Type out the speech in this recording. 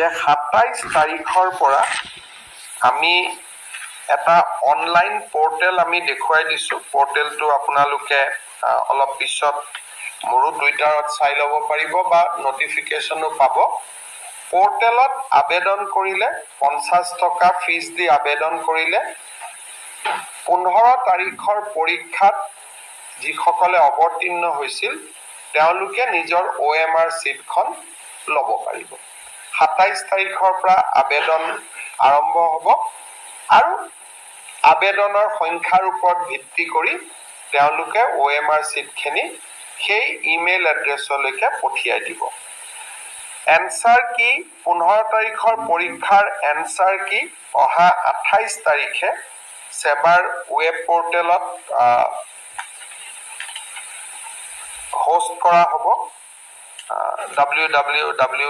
যে 27 তাৰিখৰ পৰা আমি এটা অনলাইন পোৰ্টেল আমি দেখুৱাই দিছো পোৰ্টেলটো আপোনালোকে অলপ পিছত মোৰো টুইটাৰত চাই ল'ব পাৰিব বা নটিফিকেশনো পাব পোৰ্টেলত আবেদন কৰিলে 50 টকা ফিজ দি আবেদন কৰিলে 15 তাৰিখৰ পৰীক্ষাত যিসকলে অৱতীৰ্ণ হৈছিল তেওঁলোকে নিজৰ OMR সিটখন ল'ব পাৰিব 27 তাৰিখৰ পৰা আবেদন আৰম্ভ হ'ব আৰু আবেদনৰ সংখ্যাৰ ওপৰত ভিত্তি কৰি তেওঁলোকে OMR সিটখিনি সেই ইমেইল এড্ৰেছলৈকে পঠিয়াই দিব এনসাৰ কি 15 তাৰিখৰ পৰীক্ষাৰ এনসাৰ কি অহা 28 তাৰিখে সেবাৰ ওয়েব পোৰ্টেলত হোস্ট কৰা হ'ব www